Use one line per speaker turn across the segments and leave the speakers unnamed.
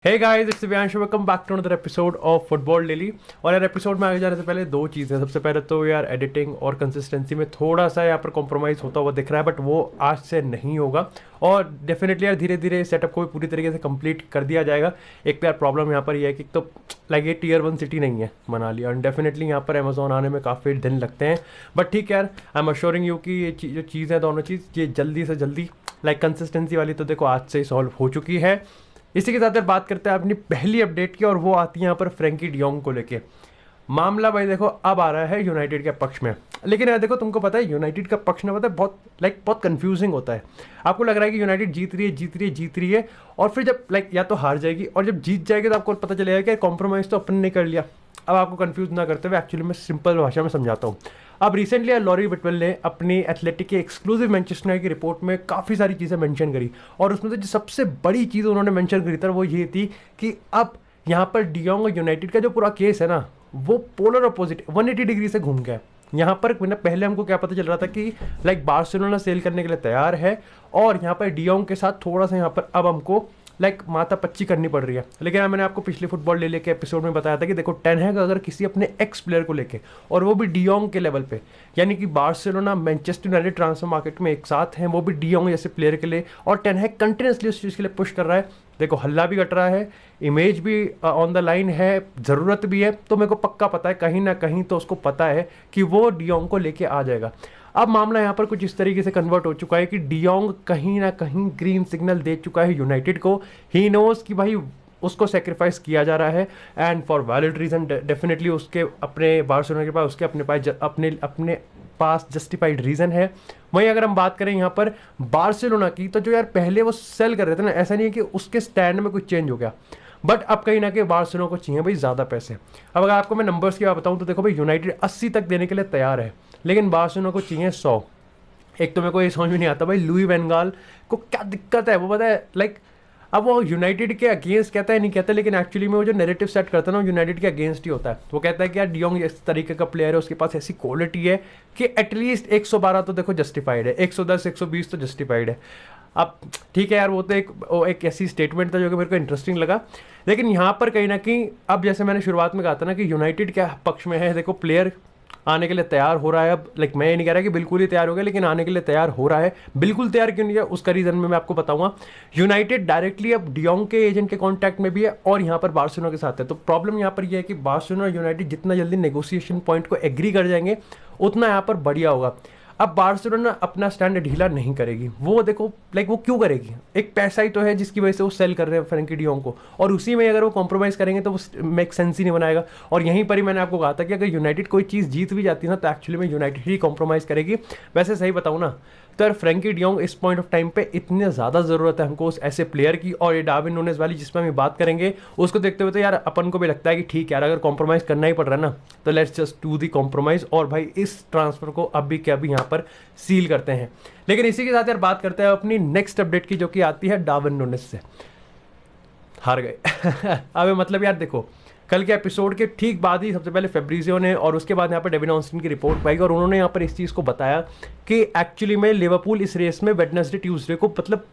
Hey guys, it's Divyansh, welcome back to another episode of football daily. और यार episode में आगे जाने से पहले दो चीज़ें। सबसे पहले तो यार एडिटिंग और कंसिस्टेंसी में थोड़ा सा यहाँ पर कॉम्प्रोमाइज़ होता हुआ दिख रहा है, बट वो आज से नहीं होगा। और डेफिनेटली यार धीरे धीरे सेटअप को भी पूरी तरीके से कंप्लीट कर दिया जाएगा। एक तो यार प्रॉब्लम यहाँ पर ये है कि तो लाइक ये टीयर 1 सिटी नहीं है मनाली, और डेफिनेटली यहाँ पर अमेजोन आने में काफ़ी दिन लगते हैं। बट ठीक है यार, आई एम अश्योरिंग यू कि ये जो चीज़ है, दोनों चीज़ ये जल्दी से जल्दी लाइक कंसिस्टेंसी वाली तो देखो आज से ही सॉल्व हो चुकी है। इसी के साथ यार बात करते हैं अपनी पहली अपडेट की, और वो आती है यहाँ पर फ्रैंकी डियोंग को लेके। मामला भाई देखो अब आ रहा है यूनाइटेड के पक्ष में। लेकिन यार देखो, तुमको पता है यूनाइटेड का पक्ष ना, पता है बहुत कंफ्यूजिंग होता है। आपको लग रहा है कि यूनाइटेड जीत रही है जीत रही है जीत रही है, और फिर जब या तो हार जाएगी, और जब जीत जाएगी तो आपको पता चलेगा कि कॉम्प्रोमाइज़ तो अपन ने कर लिया। अब आपको कंफ्यूज ना करते हुए एक्चुअली मैं सिंपल भाषा में समझाता हूँ। अब रिसेंटली लॉरी विटवेल ने अपनी एथलेटिक के एक्सक्लूसिव मैनचेस्टर की रिपोर्ट में काफ़ी सारी चीज़ें मेंशन करी, और उसमें से जो सबसे बड़ी चीज़ उन्होंने मेंशन करी था वो ये थी कि अब यहाँ पर डियोंग और यूनाइटेड का जो पूरा केस है ना, वो पोलर अपोजिट 180 डिग्री से घूम गया है। यहाँ पर पहले हमको क्या पता चल रहा था कि लाइक बार्सिलोना सेल करने के लिए तैयार है, और यहाँ पर डियोंग के साथ थोड़ा सा यहाँ पर अब हमको माथा पच्ची करनी पड़ रही है। लेकिन मैंने आपको पिछले फुटबॉल ले लेके एपिसोड में बताया था कि देखो टेन हैग अगर किसी अपने एक्स प्लेयर को लेके, और वो भी डियोंग के लेवल पे, यानी कि Barcelona Manchester United transfer market में एक साथ हैं, वो भी डियोंग जैसे प्लेयर के लिए, और टेन हैग कंटिन्यूसली उस चीज़ के लिए पुश कर रहा है। देखो हल्ला भी कट रहा है, इमेज भी ऑन द लाइन है, ज़रूरत भी है, तो मेरे को पक्का पता है कहीं ना कहीं तो उसको पता है कि वो डियोंग को लेके आ जाएगा। अब मामला यहाँ पर कुछ इस तरीके से कन्वर्ट हो चुका है कि डियोंग कहीं ना कहीं ग्रीन सिग्नल दे चुका है यूनाइटेड को। ही नोज कि भाई उसको सेक्रीफाइस किया जा रहा है, and for valid reason. Definitely उसके अपने बार्सिलोना के पास उसके अपने पास जस्टिफाइड रीज़न है। वहीं अगर हम बात करें यहाँ पर बार्सिलोना की, तो जो यार पहले वो सेल कर रहे थे ना, ऐसा नहीं है कि उसके स्टैंड में कुछ चेंज हो गया, बट अब कहीं ना कहीं बार्सिलोना को चाहिए भाई ज़्यादा पैसे। अब अगर आपको मैं नंबर्स की बात बताऊँ तो देखो भाई, यूनाइटेड 80 तक देने के लिए तैयार है, लेकिन बार्सिलोना को चाहिए 100। एक तो मेरे को ये समझ में नहीं आता भाई लुई वैन गाल को क्या दिक्कत है। वो पता है लाइक, अब वो यूनाइटेड के अगेंस्ट कहता है नहीं कहता, लेकिन एक्चुअली में वो जो नैरेटिव सेट करता है ना, यूनाइटेड के अगेंस्ट ही होता है। वो कहता है कि यार डियोंग इस तरीके का प्लेयर है, उसके पास ऐसी क्वालिटी है कि एटलीस्ट 112 तो देखो जस्टिफाइड है, 110 120 तो जस्टिफाइड है। अब ठीक है यार, वो तो एक ऐसी स्टेटमेंट था जो कि मेरे को इंटरेस्टिंग लगा। लेकिन यहाँ पर कहीं ना कहीं, अब जैसे मैंने शुरुआत में कहा था ना कि यूनाइटेड क्या पक्ष में है, देखो प्लेयर आने के लिए तैयार हो रहा है। अब लाइक मैं ये नहीं कह रहा कि बिल्कुल ही तैयार हो गया, लेकिन आने के लिए तैयार हो रहा है। बिल्कुल तैयार क्यों नहीं है, उसका रीज़न मैं आपको बताऊंगा। यूनाइटेड डायरेक्टली अब डियोंग के एजेंट के कांटेक्ट में भी है, और यहाँ पर बार्सिलोना के साथ है। तो प्रॉब्लम यहाँ पर यह है कि बार्सिलोना और यूनाइटेड जितना जल्दी नेगोशिएशन पॉइंट को एग्री कर जाएंगे, उतना यहाँ पर बढ़िया होगा। अब बार्सिलोना अपना स्टैंड ढीला नहीं करेगी। वो देखो लाइक वो क्यों करेगी, एक पैसा ही तो है जिसकी वजह से वो सेल कर रहे हैं फ्रैंकी डियोंग को, और उसी में अगर वो कॉम्प्रोमाइज़ करेंगे तो वो मेक सेंस ही नहीं बनाएगा। और यहीं पर ही मैंने आपको कहा था कि अगर यूनाइटेड कोई चीज़ जीत भी जाती है ना, तो एक्चुअली में यूनाइटेड ही कॉम्प्रोमाइज़ करेगी। वैसे सही बताऊँ ना, तो यार फ्रैंकी डियोंग इस पॉइंट ऑफ टाइम पे इतनी ज़्यादा ज़रूरत है हमको उस ऐसे प्लेयर की। और ये डार्विन नूनेज वाली जिसमें हम बात करेंगे, उसको देखते हुए तो यार अपन को भी लगता है कि ठीक है यार, अगर कॉम्प्रोमाइज़ करना ही पड़ रहा है ना, तो let's just do the compromise, और भाई इस ट्रांसफर को अभी के अभी यहाँ पर सील करते हैं। लेकिन इसी के साथ यार बात करते हैं अपनी नेक्स्ट अपडेट की, जो कि आती है डार्विन नूनेज से। हार गए अब मतलब यार देखो, कल के एपिसोड के ठीक बाद ही सबसे पहले फेब्रिजियो ने, और उसके बाद यहाँ पर डेविन ऑस्टिन की रिपोर्ट पाई, और उन्होंने यहाँ पर इस चीज़ को बताया कि एक्चुअली में लिवरपूल इस रेस में वेडनेसडे ट्यूसडे को मतलब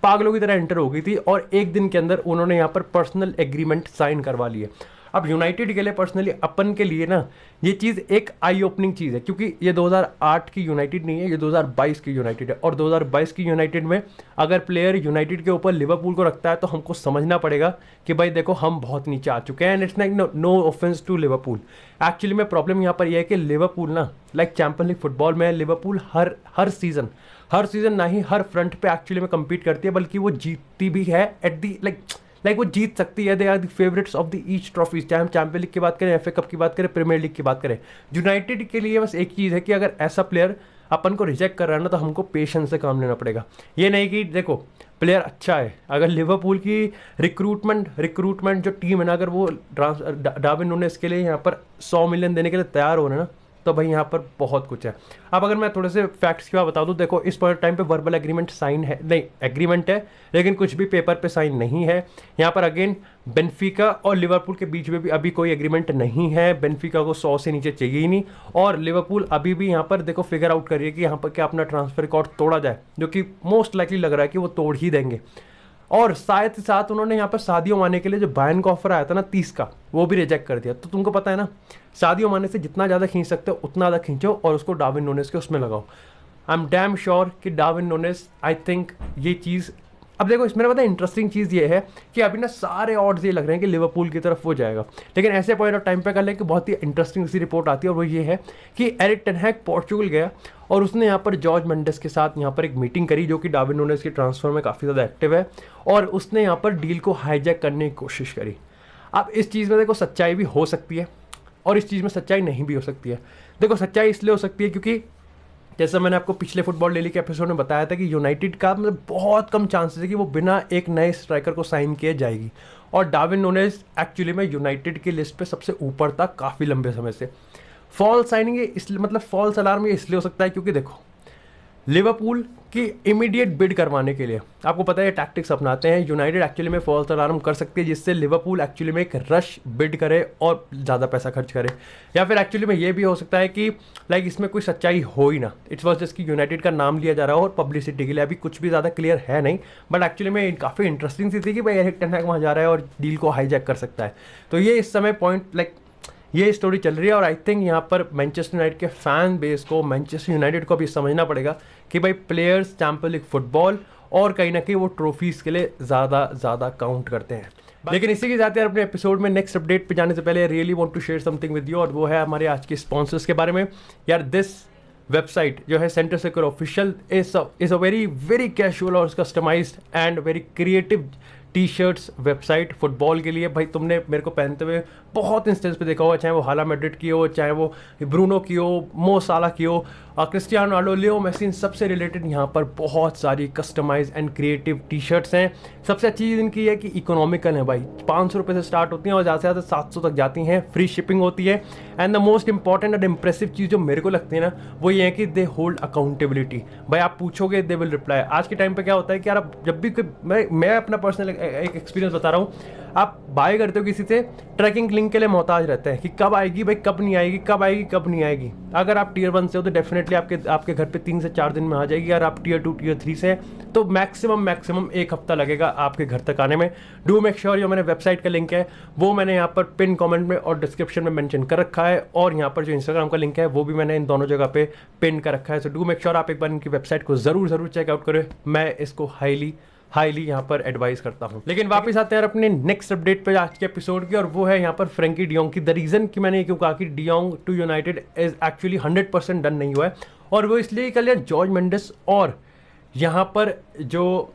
पागलों की तरह एंटर हो गई थी, और एक दिन के अंदर उन्होंने यहाँ पर पर्सनल एग्रीमेंट साइन करवा लिए। अब यूनाइटेड के लिए पर्सनली अपन के लिए ना, ये चीज़ एक आई ओपनिंग चीज़ है, क्योंकि ये 2008 की यूनाइटेड नहीं है, ये 2022 की यूनाइटेड है। और 2022 की यूनाइटेड में अगर प्लेयर यूनाइटेड के ऊपर लिवरपूल को रखता है, तो हमको समझना पड़ेगा कि भाई देखो हम बहुत नीचे आ चुके हैं। And it's like no offence to Liverpool. Actually में प्रॉब्लम यहाँ पर यह है कि लिवरपूल ना, लाइक चैंपियन लीग फुटबॉल में लिवरपूल हर सीजन ना ही हर फ्रंट पे एक्चुअली में कम्पीट करती है, बल्कि वो जीतती भी है एट दी लाइक वो जीत सकती है। They are the favourites of the each trophies, चाहे हम चैंपियन लीग की बात करें, एफए कप की बात करें, प्रीमियर लीग की बात करें। यूनाइटेड के लिए बस एक चीज़ है कि अगर ऐसा प्लेयर अपन को रिजेक्ट कर रहा है ना, तो हमको पेशेंस से काम लेना पड़ेगा। ये नहीं कि देखो प्लेयर अच्छा है, अगर लिवरपूल की रिक्रूटमेंट जो टीम है ना, अगर वो डार्विन नूनेज के लिए यहाँ पर 100 मिलियन देने के लिए तैयार हो रहे हैं ना, तो भाई यहाँ पर बहुत कुछ है। अब अगर मैं थोड़े से फैक्ट्स की बात बता दूँ, देखो इस पॉइंट टाइम पे वर्बल एग्रीमेंट साइन है, नहीं एग्रीमेंट है, लेकिन कुछ भी पेपर पे साइन नहीं है। यहाँ पर अगेन बेनफिका और लिवरपूल के बीच में भी अभी कोई एग्रीमेंट नहीं है। बेनफिका को 100 से नीचे चाहिए ही नहीं, और लिवरपूल अभी भी यहाँ पर देखो फिगर आउट करिए कि यहाँ पर क्या अपना ट्रांसफर रिकॉर्ड तोड़ा जाए, जो कि मोस्ट लाइकली लग रहा है कि वो तोड़ ही देंगे। और साथ ही साथ उन्होंने यहाँ पर सादियो माने के लिए जो बायर्न का ऑफर आया था ना 30 का, वो भी रिजेक्ट कर दिया। तो तुमको पता है ना, सादियो माने से जितना ज़्यादा खींच सकते हो उतना ज़्यादा खींचो और उसको डार्विन नूनेस के उसमें लगाओ। आई एम डैम श्योर कि डार्विन नूनेस, आई थिंक ये चीज़, अब देखो इसमें पता है इंटरेस्टिंग चीज़ ये है कि अभी ना सारे ऑड्स ये लग रहे हैं कि लिवरपूल की तरफ वो जाएगा, लेकिन ऐसे पॉइंट ऑफ टाइम पे कर ले कि बहुत ही इंटरेस्टिंग सी रिपोर्ट आती है, और वो ये है कि एरिक टेन हैग पोर्चुगल गया और उसने यहाँ पर जॉर्ज मेंडेस के साथ यहाँ पर एक मीटिंग करी, जो कि डार्विन नूनेस के ट्रांसफर में काफ़ी ज़्यादा एक्टिव है, और उसने यहाँ पर डील को हाईजैक करने की कोशिश करी। अब इस चीज़ में देखो सच्चाई भी हो सकती है और इस चीज़ में सच्चाई नहीं भी हो सकती है। देखो सच्चाई इसलिए हो सकती है क्योंकि जैसा मैंने आपको पिछले फुटबॉल डेली के एपिसोड में बताया था कि यूनाइटेड का मतलब बहुत कम चांसेस है कि वो बिना एक नए स्ट्राइकर को साइन किए जाएगी, और डार्विन नूनेस एक्चुअली में यूनाइटेड की लिस्ट पे सबसे ऊपर था काफ़ी लंबे समय से। फॉल साइनिंग इसलिए, मतलब फॉल्स अलार्म ये इसलिए हो सकता है क्योंकि देखो लिवरपूल की इमीडिएट बिड करवाने के लिए आपको पता है टैक्टिक्स अपनाते हैं, यूनाइटेड एक्चुअली में फॉल्स अलार्म कर सकती है जिससे लिवरपूल एक्चुअली में एक रश बिड करे और ज़्यादा पैसा खर्च करे, या फिर एक्चुअली में ये भी हो सकता है कि लाइक इसमें कोई सच्चाई हो ही ना, इट्स वॉज जस्ट कि यूनाइटेड का नाम लिया जा रहा है और पब्लिसिटी के लिए, अभी कुछ भी ज़्यादा क्लियर है नहीं, बट एक्चुअली में काफ़ी इंटरेस्टिंग सी थी कि भाई एरिक टेन हैग वहाँ जा रहा है और डील को हाईजैक कर सकता है। तो ये इस समय पॉइंट लाइक ये स्टोरी चल रही है, और आई थिंक यहाँ पर मैनचेस्टर यूनाइटेड के फैन बेस को, मैनचेस्टर यूनाइटेड को भी समझना पड़ेगा कि भाई प्लेयर्स चैंपियंस लीग फुटबॉल और कहीं ना कहीं वो ट्रॉफीज़ के लिए ज़्यादा काउंट करते हैं। लेकिन इसी के साथ यार अपने एपिसोड में नेक्स्ट अपडेट पे जाने से पहले really want to share something with you, और वो है हमारे आज के स्पॉन्सर्स के बारे में। यार दिस वेबसाइट जो है centre circle official is a very casual और customised and very creative T shirts website football के लिए। भाई तुमने मेरे को पहनते हुए बहुत इंस्टेंस पे देखा होगा, चाहे वो हाला मैड्रिड की हो, चाहे वो ब्रूनो की हो, मो साला की हो, क्रिस्टियानो रोनाल्डो, लियो मेसी, इन सबसे रिलेटेड यहाँ पर बहुत सारी customise and creative T shirts हैं। सबसे अच्छी चीज़ इनकी है कि इकोनॉमिकल है भाई, 500 रुपये से स्टार्ट होती हैं और ज़्यादा से ज़्यादा 700 तक जाती हैं, फ्री शिपिंग होती है। And the most important and impressive चीज़ जो मेरे को लगती है ना, वो ये है कि दे होल्ड अकाउंटेबिलिटी। भाई आप पूछोगे दे विल रिप्लाई। आज के टाइम पे क्या होता है कि यार जब भी मैं अपना पर्सनल एक एक्सपीरियंस बता रहा हूँ, आप बाय करते हो किसी से, ट्रैकिंग लिंक के लिए मोहताज रहते हैं कि कब आएगी भाई, कब नहीं आएगी, कब आएगी कब नहीं आएगी। अगर आप टीयर 1 से हो तो डेफिनेटली आपके घर पे 3 से 4 दिन में आ जाएगी, अगर आप टीयर 2 टीयर 3 से तो मैक्सिमम 1 हफ्ता लगेगा आपके घर तक आने में। डू मेक श्योर, जो मैंने वेबसाइट का लिंक है वो मैंने यहाँ पर पिन कमेंट में और डिस्क्रिप्शन में मेंशन कर रखा है, और यहाँ पर जो इंस्टाग्राम का लिंक है वो भी मैंने इन दोनों जगह पे पिन कर रखा है। सो डू मेक श्योर आप एक बार इनकी वेबसाइट को जरूर चेकआउट करें, मैं इसको हाईली यहाँ पर एडवाइस करता हूँ। लेकिन वापस आते हैं अपने नेक्स्ट अपडेट पे आज के एपिसोड की, और वो है यहाँ पर फ्रैंकी डियोंग की। द रीज़न कि मैंने ये क्यों कहा कि de Jong to United is actually 100% done नहीं हुआ है, और वो इसलिए कर लिया जॉर्ज मेंडेस और यहाँ पर जो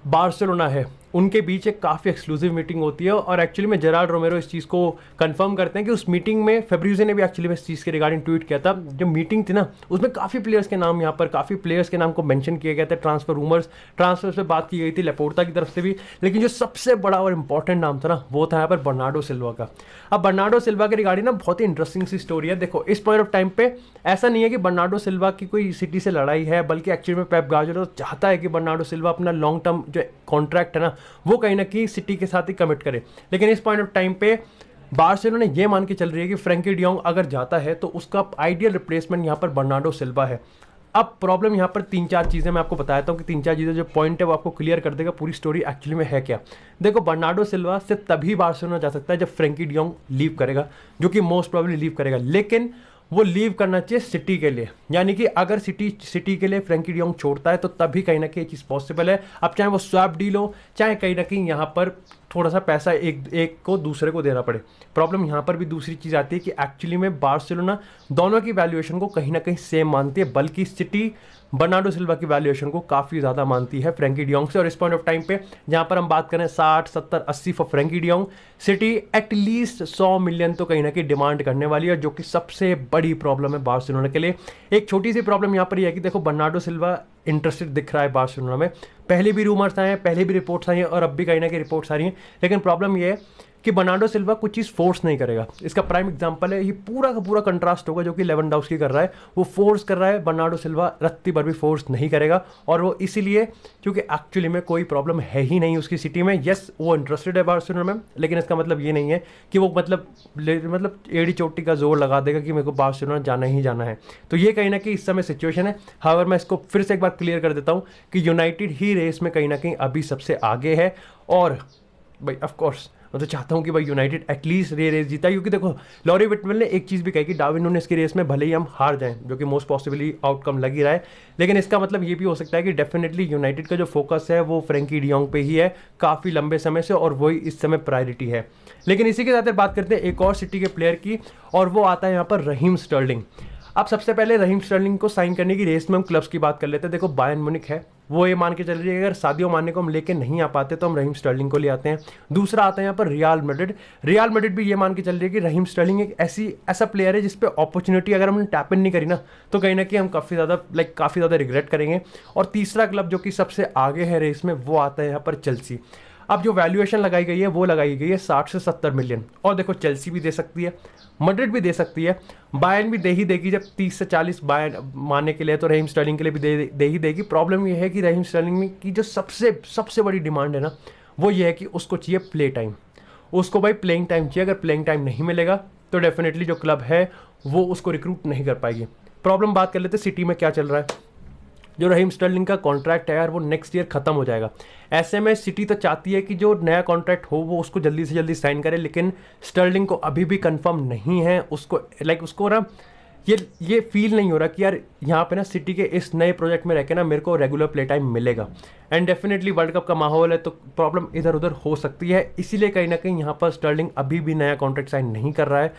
बार्सिलोना है उनके बीच एक काफ़ी एक्सक्लूसिव मीटिंग होती है, और एक्चुअली में जेरार्ड रोमेरो इस चीज़ को कंफर्म करते हैं कि उस मीटिंग में फेब्रिज़े ने भी एक्चुअली में इस चीज़ के रिगार्डिंग ट्वीट किया था। जो मीटिंग थी ना उसमें काफ़ी प्लेयर्स के नाम, यहाँ पर काफ़ी प्लेयर्स के नाम को मेंशन किया गया था, ट्रांसफर से बात की गई थी लेपोर्टा की तरफ से भी, लेकिन जो सबसे बड़ा और इंपॉर्टेंट नाम था ना वो था यहाँ पर बर्नार्डो सिल्वा का। अब बर्नार्डो सिल्वा के रिगार्डिंग ना बहुत ही इंटरेस्टिंग सी स्टोरी है। देखो इस पॉइंट ऑफ टाइम पे ऐसा नहीं है कि बर्नार्डो सिल्वा की कोई सिटी से लड़ाई है, बल्कि एक्चुअली में पेप गार्डियोला चाहता है कि बर्नार्डो सिल्वा अपना लॉन्ग टर्म जो कॉन्ट्रैक्ट है ना वो कहीं ना कहीं सिटी के साथ ही कमिट करे। लेकिन इस पॉइंट ऑफ टाइम पे बार्सिलोना ये मान के चल रही है कि फ्रैंकी डियोंग अगर जाता है तो उसका आइडियल रिप्लेसमेंट यहाँ पर बर्नार्डो सिल्वा है। अब प्रॉब्लम यहाँ पर 3-4 चीज़ें मैं आपको बताता हूँ कि 3-4 चीज़ें जो पॉइंट है वो आपको क्लियर कर देगा पूरी स्टोरी एक्चुअली में है क्या। देखो बर्नार्डो सिल्वा सिर्फ तभी बार्सिलोना जा सकता है जब फ्रैंकी डियोंग लीव करेगा, जो कि मोस्ट प्रॉब्ली लीव करेगा, लेकिन वो लीव करना चाहिए सिटी के लिए, यानी कि अगर सिटी के लिए फ्रैंकी डियोंग छोड़ता है तो तभी कहीं ना कहीं ये चीज़ पॉसिबल है। अब चाहे वो स्वैप डील हो, चाहे कहीं ना कहीं यहाँ पर थोड़ा सा पैसा एक को दूसरे को देना पड़े। प्रॉब्लम यहाँ पर भी दूसरी चीज़ आती है कि एक्चुअली में बार्सिलोना दोनों की वैल्यूएशन को कहीं ना कहीं सेम मानती है, बल्कि सिटी बर्नार्डो सिल्वा की वैल्यूएशन को काफ़ी ज़्यादा मानती है फ्रैंकी डियोंग से। और इस पॉइंट ऑफ टाइम पे जहाँ पर हम बात करें 60, 70, 80 for Frenkie de Jong, city at least 100 million तो कहीं ना कहीं डिमांड करने वाली है, जो कि सबसे बड़ी प्रॉब्लम है बार्सिलोना के लिए। एक छोटी सी प्रॉब्लम यहाँ पर यह है कि देखो बर्नार्डो सिल्वा इंटरेस्टेड दिख रहा है बार्सिलोना में, पहले भी रूमर्स आए हैं, पहले भी रिपोर्ट्स आई हैं और अब भी कहीं ना कहीं रिपोर्ट्स आ रही हैं, लेकिन प्रॉब्लम ये है कि बर्नार्डो सिल्वा कुछ चीज़ फोर्स नहीं करेगा। इसका प्राइम एग्जांपल है, ये पूरा का पूरा कंट्रास्ट होगा जो कि लेवेंडोव्स्की कर रहा है, वो फोर्स कर रहा है, बर्नार्डो सिल्वा रत्ती भर भी फोर्स नहीं करेगा। और वो इसीलिए क्योंकि एक्चुअली में कोई प्रॉब्लम है ही नहीं उसकी सिटी में। यस, वो इंटरेस्टेड है बार्सिलोना में, लेकिन इसका मतलब ये नहीं है कि वो मतलब एड़ी चोटी का जोर लगा देगा कि मेरे को बार्सिलोना जाना ही जाना है। तो ये कहीं ना कहीं इस समय सिचुएशन है। हाउएवर मैं इसको फिर से एक बार क्लियर कर देता हूँ कि यूनाइटेड ही रेस में कहीं ना कहीं अभी सबसे आगे है। और भाई ऑफ कोर्स मैं तो चाहता हूँ कि भाई यूनाइटेड एटलीस्ट ये रेस जीता, क्योंकि देखो लॉरी विटमैन ने एक चीज़ भी कही कि डार्विन नूनेस की रेस में भले ही हम हार जाएं, जो कि मोस्ट पॉसिबली आउटकम लग ही रहा है, लेकिन इसका मतलब ये भी हो सकता है कि डेफिनेटली यूनाइटेड का जो फोकस है वो फ्रैंकी डियोंग पे ही है काफ़ी लंबे समय से, और वही इस समय प्रायोरिटी है। लेकिन इसी के साथ बात करते हैं एक और सिटी के प्लेयर की, और वो आता है यहाँ पर रहीम स्टर्लिंग। अब सबसे पहले रहीम स्टर्लिंग को साइन करने की रेस में हम क्लब्स की बात कर लेते हैं। देखो बायर्न म्यूनिख है, वो ये मान के चल रही है अगर सादियो माने को हम लेके नहीं आ पाते तो हम रहीम स्टर्लिंग को ले आते हैं। दूसरा आता है यहाँ पर रियल मैड्रिड। रियल मैड्रिड भी ये मान के चल रही है कि रहीम स्टर्लिंग एक ऐसा प्लेयर है जिस पे अपॉर्चुनिटी अगर हमने टैप इन नहीं करी ना तो कहीं ना कहीं हम काफ़ी ज़्यादा रिग्रेट करेंगे। और तीसरा क्लब जो कि सबसे आगे है रेस में वो आता है यहाँ पर चेल्सी। अब जो वैल्यूएशन लगाई गई है वो लगाई गई है 60 से 70 मिलियन, और देखो चेल्सी भी दे सकती है, मैड्रिड भी दे सकती है, बायर्न भी दे ही देगी। जब 30 से 40 बायर्न मानने के लिए तो रहीम स्टर्लिंग के लिए भी दे ही देगी। प्रॉब्लम ये है कि रहीम स्टर्लिंग में की जो सबसे बड़ी डिमांड है ना वो ये है कि उसको चाहिए प्ले टाइम, उसको भाई प्लेइंग टाइम चाहिए। अगर प्लेइंग टाइम नहीं मिलेगा तो डेफिनेटली जो क्लब है वो उसको रिक्रूट नहीं कर पाएगी। प्रॉब्लम बात कर लेते हैं सिटी में क्या चल रहा है। जो रहीम स्टर्लिंग का कॉन्ट्रैक्ट है यार वो नेक्स्ट ईयर खत्म हो जाएगा। ऐसे में सिटी तो चाहती है कि जो नया कॉन्ट्रैक्ट हो वो उसको जल्दी से जल्दी साइन करे, लेकिन स्टर्लिंग को अभी भी कंफर्म नहीं है। उसको ना ये फील नहीं हो रहा कि यार यहाँ पे ना सिटी के इस नए प्रोजेक्ट में रह के ना मेरे को रेगुलर प्ले टाइम मिलेगा। एंड डेफिनेटली वर्ल्ड कप का माहौल है तो प्रॉब्लम इधर उधर हो सकती है, इसीलिए कहीं ना कहीं यहाँ पर स्टर्लिंग अभी भी नया कॉन्ट्रैक्ट साइन नहीं कर रहा है।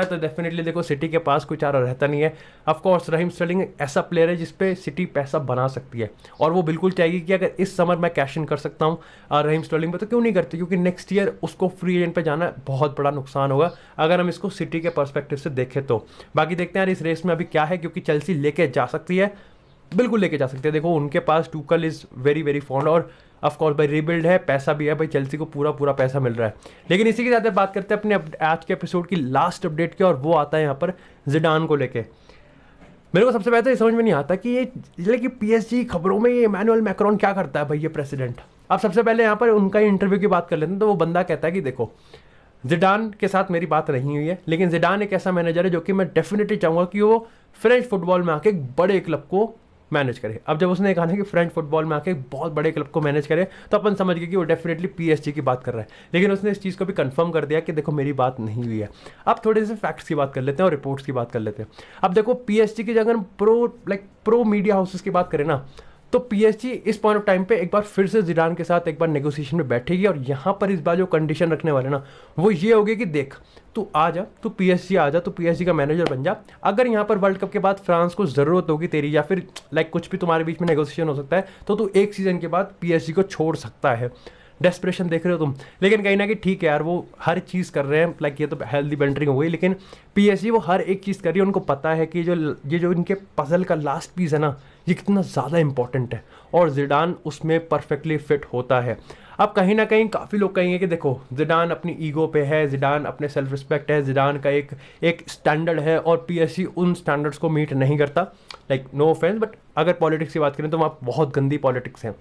तो डेफिनेटली देखो सिटी के पास कोई चारा रहता नहीं है। ऑफकोर्स रहीम स्टर्लिंग एक ऐसा प्लेयर है जिसपे सिटी पैसा बना सकती है, और वो बिल्कुल चाहेगी कि अगर इस समर मैं कैश इन कर सकता हूँ रहीम स्टर्लिंग पे तो क्यों नहीं करती, क्योंकि नेक्स्ट ईयर उसको फ्री एजेंट पे जाना बहुत बड़ा नुकसान होगा अगर हम इसको सिटी के पर्सपेक्टिव से देखें तो। बाकी देखते हैं यार इस रेस में अभी क्या है, क्योंकि चेल्सी लेके जा सकती है, बिल्कुल लेके जा सकते हैं। देखो उनके पास टूकल इज़ वेरी वेरी फॉन्ड, और ऑफकोर्स भाई रीबिल्ड है, पैसा भी है भाई, चेल्सी को पूरा पैसा मिल रहा है। लेकिन इसी के साथ बात करते हैं अपने आज के एपिसोड की लास्ट अपडेट की, और वो आता है यहाँ पर जिडान को लेके। मेरे को सबसे पहले तो ये समझ में नहीं आता कि ये पीएसजी खबरों में ये इमैनुअल मैक्रोन क्या करता है भाई, ये प्रेसिडेंट। अब सबसे पहले यहाँ पर उनका इंटरव्यू की बात कर लेते हैं, तो वो बंदा कहता है कि देखो जिडान के साथ मेरी बात नहीं हुई है, लेकिन जिडान एक ऐसा मैनेजर है जो कि मैं डेफिनेटली चाहूँगा कि वो फ्रेंच फुटबॉल में आके एक बड़े क्लब को मैनेज करे। अब जब उसने कहा ना कि फ्रेंच फुटबॉल में आके एक बहुत बड़े क्लब को मैनेज करे तो अपन समझ गए कि वो डेफिनेटली पीएसजी की बात कर रहा है, लेकिन उसने इस चीज़ को भी कंफर्म कर दिया कि देखो मेरी बात नहीं हुई है। अब थोड़े से फैक्ट्स की बात कर लेते हैं और रिपोर्ट्स की बात कर लेते हैं। अब देखो पीएसजी की अगर प्रो मीडिया हाउसेस की बात करें ना तो पीएसजी इस पॉइंट ऑफ टाइम पे एक बार फिर से जिडान के साथ एक बार नेगोशिएशन में बैठेगी, और यहाँ पर इस बार जो कंडीशन रखने वाले ना वो ये होगी कि देख तू आ जा, तू पीएसजी आ जा, तू पीएसजी का मैनेजर बन जा। अगर यहाँ पर वर्ल्ड कप के बाद फ्रांस को ज़रूरत होगी तेरी, या फिर कुछ भी तुम्हारे बीच में नेगोशिएशन हो सकता है, तो तू एक सीज़न के बाद पीएसजी को छोड़ सकता है। डेस्परेशन देख रहे हो तुम, लेकिन कहीं ना कहीं ठीक है यार वो हर चीज़ कर रहे हैं, ये तो हेल्दी बेंटरिंग हो गई, लेकिन पीएसजी वो हर एक चीज़ कर रही है। उनको पता है कि जो इनके पजल का लास्ट पीस है ना ये कितना ज़्यादा इंपॉर्टेंट है, और जिडान उसमें परफेक्टली फिट होता है। अब कहीं ना कहीं काफ़ी लोग कहेंगे कि देखो जिडान अपनी ईगो पे है, जिडान अपने सेल्फ रिस्पेक्ट है, जिडान का एक स्टैंडर्ड है, और पीएसजी उन स्टैंडर्ड्स को मीट नहीं करता। नो ऑफेंस, बट अगर पॉलिटिक्स की बात करें तो वहाँ बहुत गंदी पॉलिटिक्स है।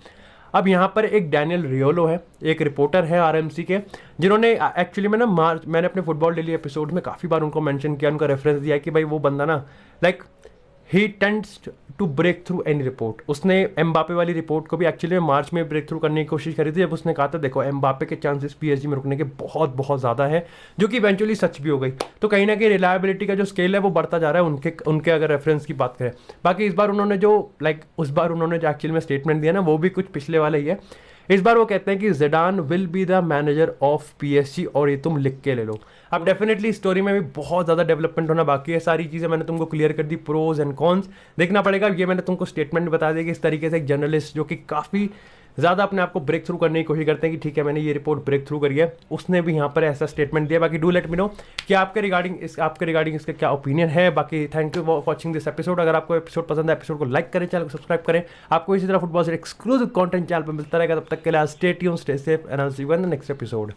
अब यहाँ पर एक डैनियल रियोलो है, एक रिपोर्टर है आरएमसी के, जिन्होंने एक्चुअली में ना मैंने अपने फुटबॉल डेली एपिसोड में काफ़ी बार उनको मेंशन किया, उनका रेफरेंस दिया कि भाई वो बंदा ना ही tends to break through any report. उसने एम्बापे वाली रिपोर्ट को भी एक्चुअली मार्च में ब्रेक थ्रू करने की कोशिश करी थी, जब उसने कहा था देखो एम्बापे के चांसेस पीएसजी में रुकने के बहुत बहुत ज़्यादा है, जो कि इवेंचुअली सच भी हो गई। तो कहीं ना कहीं रिलायबिलिटी का जो स्केल है वो बढ़ता जा रहा है उनके अगर रेफरेंस की बात करें। बाकी इस बार उन्होंने जो एक्चुअली में स्टेटमेंट दिया ना वो भी कुछ पिछले वाला ही है। इस बार वो कहते हैं कि Zidane will be the manager of PSG, और ये तुम लिख के ले लो। अब डेफिनेटली स्टोरी में भी बहुत ज़्यादा डेवलपमेंट होना बाकी है, सारी चीज़ें मैंने तुमको क्लियर कर दी, प्रोज एंड कॉन्स देखना पड़ेगा। ये मैंने तुमको स्टेटमेंट बता दिया कि इस तरीके से एक जर्नलिस्ट जो कि काफ़ी ज़्यादा अपने आप को ब्रेक थ्रू करने की कोशिश करते हैं कि ठीक है मैंने ये रिपोर्ट ब्रेक थ्रू करी है, उसने भी यहाँ पर ऐसा स्टेटमेंट दिया। बाकी डू लेट मी नो कि आपके रिगार्डिंग इसका क्या ओपिनियन है। बाकी thank you for watching this episode. अगर आपको एपिसोड पसंद है एपिसोड को लाइक करें, चैनल को सब्सक्राइब करें। आपको इसी तरह फुटबॉल से एक्सक्लूसिव कंटेंट चैनल पर मिलता रहेगा। तब तक के लिए stay tuned, stay safe and I will see you in the next episode.